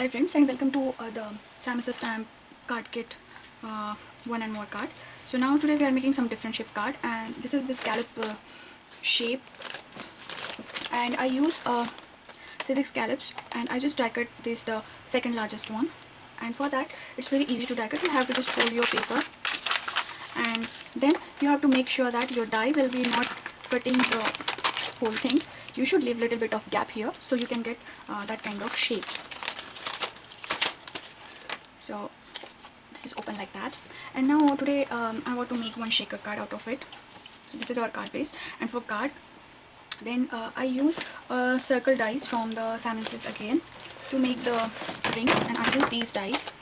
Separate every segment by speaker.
Speaker 1: Hi friends, and welcome to the SSS stamp card kit one and more card. So now today we are making some different shape card, and this is the scallop shape, and I use 6 scallops, and I just die cut this, the second largest one. And for that it's very easy to die cut. You have to just fold your paper, and then you have to make sure that your die will be not cutting the whole thing. You should leave a little bit of gap here so you can get that kind of shape. So this is open like that, and now today I want to make one shaker card out of it. So this is our card base, and for card then I use circle dies from the SSS again to make the rings, and I use these dies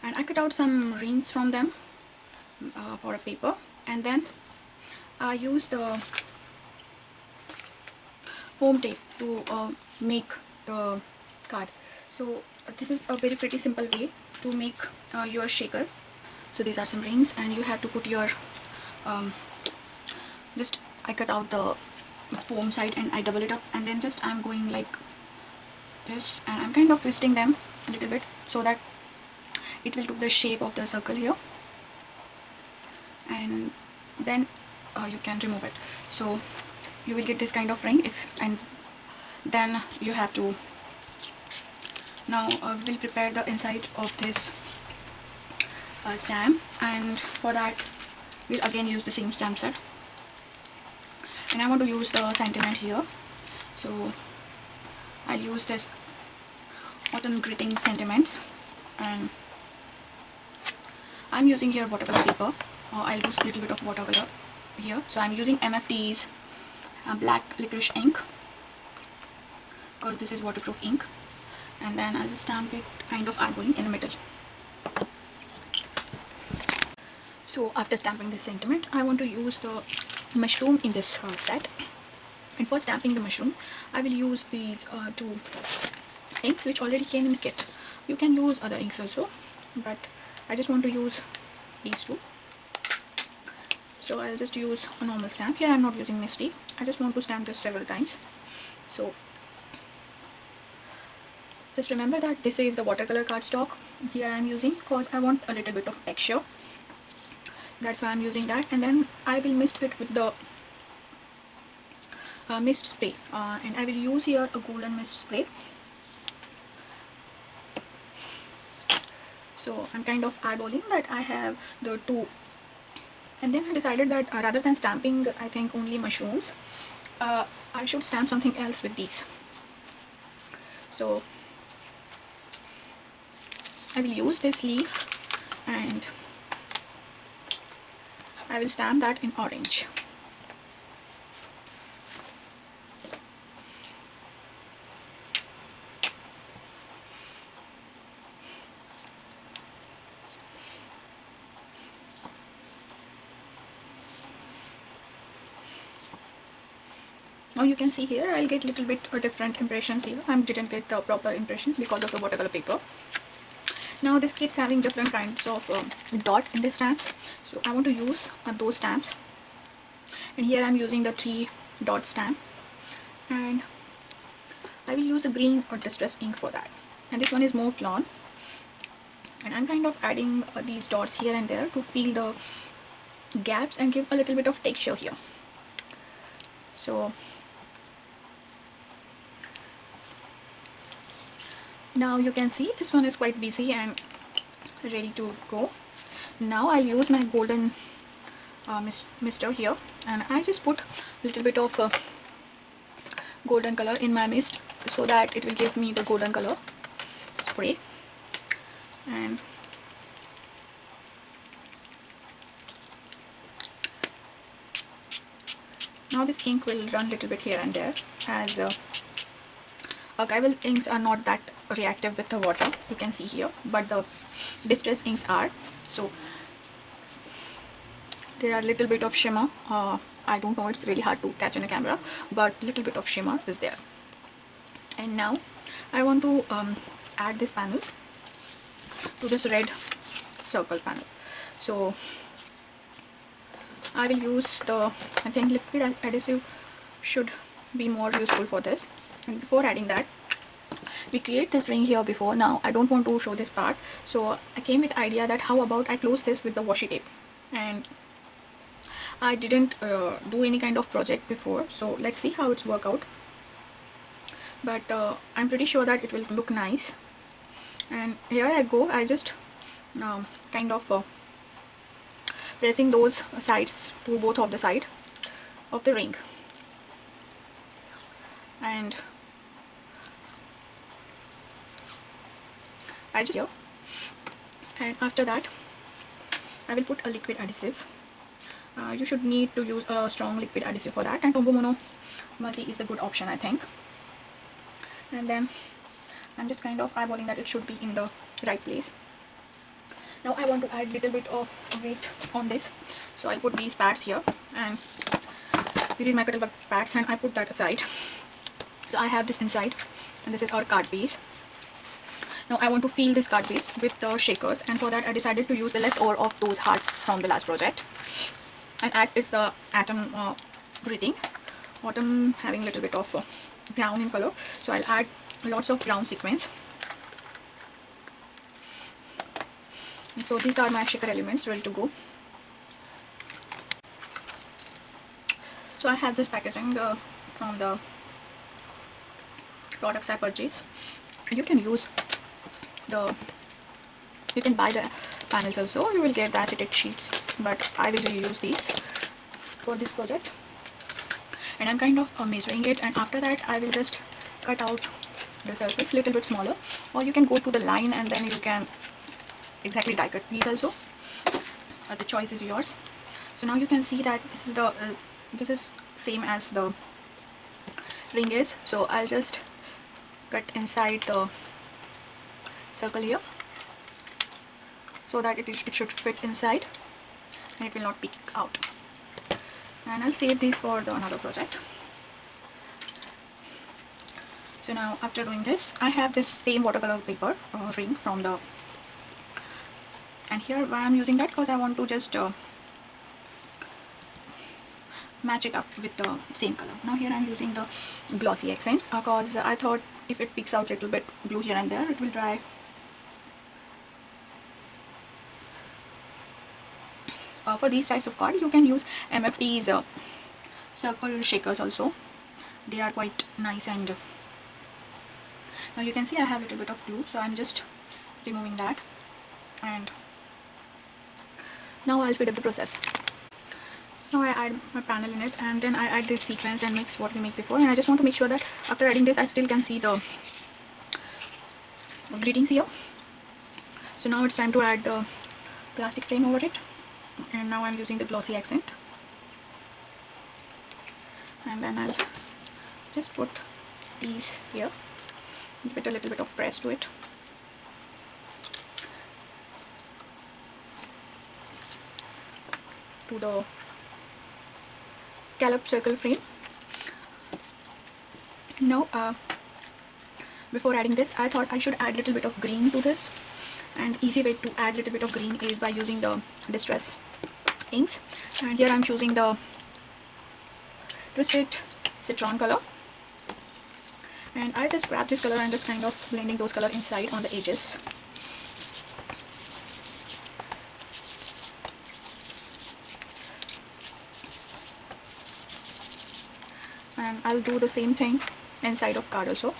Speaker 1: and I cut out some rings from them for a paper, and then I use the foam tape to make the card. So this is a very pretty simple way to make your shaker. So these are some rings, and you have to put your just I cut out the foam side and I double it up, and then just I'm going like this, and I'm kind of twisting them a little bit so that it will take the shape of the circle here, and then you can remove it. So you will get this kind of ring, and then you have to now we'll prepare the inside of this stamp, and for that we'll again use the same stamp set, and I want to use the sentiment here. So I'll use this autumn greeting sentiments, and I'm using here watercolor paper. I'll use a little bit of watercolor here. So I'm using MFT's black licorice ink because this is waterproof ink, and then I'll just stamp it kind of eyeballing in the middle. So after stamping this sentiment, I want to use the mushroom in this set, and for stamping the mushroom I will use these two inks which already came in the kit. You can use other inks also, but I just want to use these two. So I'll just use a normal stamp. Here I'm not using Misty. I just want to stamp this several times. So just remember that this is the watercolor cardstock here I'm using because I want a little bit of texture. That's why I'm using that, and then I will mist it with the mist spray, and I will use here a golden mist spray. So I'm kind of eyeballing that I have the two, and then I decided that rather than stamping I think only mushrooms, I should stamp something else with these. So I will use this leaf, and I will stamp that in orange. Now you can see here I'll get little bit different impressions here. I didn't get the proper impressions because of the watercolor paper. Now this kit's having different kinds of dot in the stamps, so I want to use those stamps, and here I'm using the 3 dot stamp, and I will use a green or distress ink for that, and this one is more lawn, and I'm kind of adding these dots here and there to fill the gaps and give a little bit of texture here. So now you can see this one is quite busy and ready to go. Now I'll use my golden mister here, and I just put a little bit of golden color in my mist so that it will give me the golden color spray. And now this ink will run a little bit here and there, as archival inks are not that reactive with the water, you can see here, but the distress inks are. So there are little bit of shimmer. I don't know, it's really hard to catch in a camera, but little bit of shimmer is there. And now I want to add this panel to this red circle panel. So I will use the, I think liquid adhesive should be more useful for this. And before adding that, we create this ring here before. Now I don't want to show this part, so I came with the idea that how about I close this with the washi tape. And I didn't do any kind of project before, so let's see how it's work out. But I'm pretty sure that it will look nice. And here I go, I just kind of pressing those sides to both of the side of the ring, and I just here, and after that I will put a liquid adhesive. You should need to use a strong liquid adhesive for that, and Tombow Mono Multi is the good option, I think. And then I'm just kind of eyeballing that it should be in the right place. Now I want to add little bit of weight on this, so I'll put these pads here, and this is my cuttle pads, and I put that aside. So I have this inside, and this is our card base. Now I want to fill this card base with the shakers, and for that I decided to use the leftover of those hearts from the last project. And as it's the autumn greeting, autumn having a little bit of brown in color, so I'll add lots of brown sequins. And so these are my shaker elements ready to go. So I have this packaging from the products I purchased. You can use you can buy the panels also, you will get the acetate sheets, but I will reuse these for this project. And I'm kind of measuring it, and after that I will just cut out the surface little bit smaller, or you can go to the line and then you can exactly die cut these also. The choice is yours. So now you can see that this is the this is same as the ring is, so I'll just cut inside the circle here so that it should fit inside and it will not peek out. And I'll save these for another project. So now after doing this, I have this same watercolor paper ring from the, and here why I'm using that, because I want to just match it up with the same color. Now here I'm using the glossy accents because I thought if it peeks out a little bit blue here and there, it will dry. For these types of card, you can use MFT's circle shakers also. They are quite nice. And now you can see I have a little bit of glue, so I'm just removing that. And now I'll speed up the process. Now I add my panel in it, and then I add this sequence and mix what we made before. And I just want to make sure that after adding this, I still can see the greetings here. So now it's time to add the plastic frame over it. And now I'm using the glossy accent, and then I'll just put these here, give it a little bit of press to it, to the scallop circle frame. Now before adding this, I thought I should add a little bit of green to this, and easy way to add a little bit of green is by using the distress inks. And here I'm choosing the Twisted Citron color, and I just grab this color and just kind of blending those color inside on the edges. And I'll do the same thing inside of card also.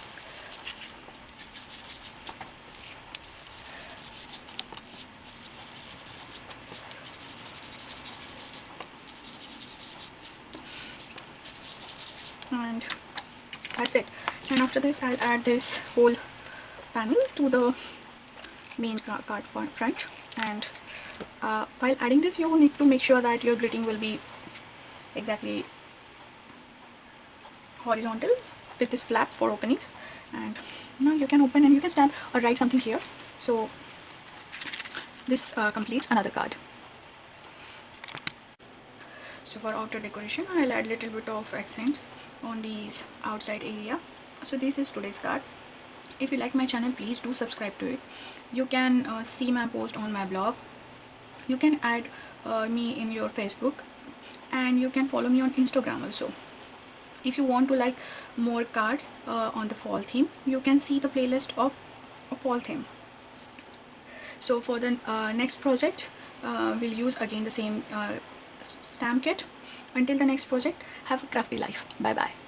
Speaker 1: And that's it. And after this, I'll add this whole panel to the main card front. And while adding this, you need to make sure that your greeting will be exactly horizontal with this flap for opening. And now you can open and you can stamp or write something here. So this completes another card. So for outer decoration, I'll add little bit of accents on these outside area. So this is today's card. If you like my channel, please do subscribe to it. You can see my post on my blog. You can add me in your Facebook, and you can follow me on Instagram also. if you want to like more cards on the fall theme, you can see the playlist of a fall theme. So for the next project, we'll use again the same stamp kit. Until the next project, have a crafty life. Bye bye.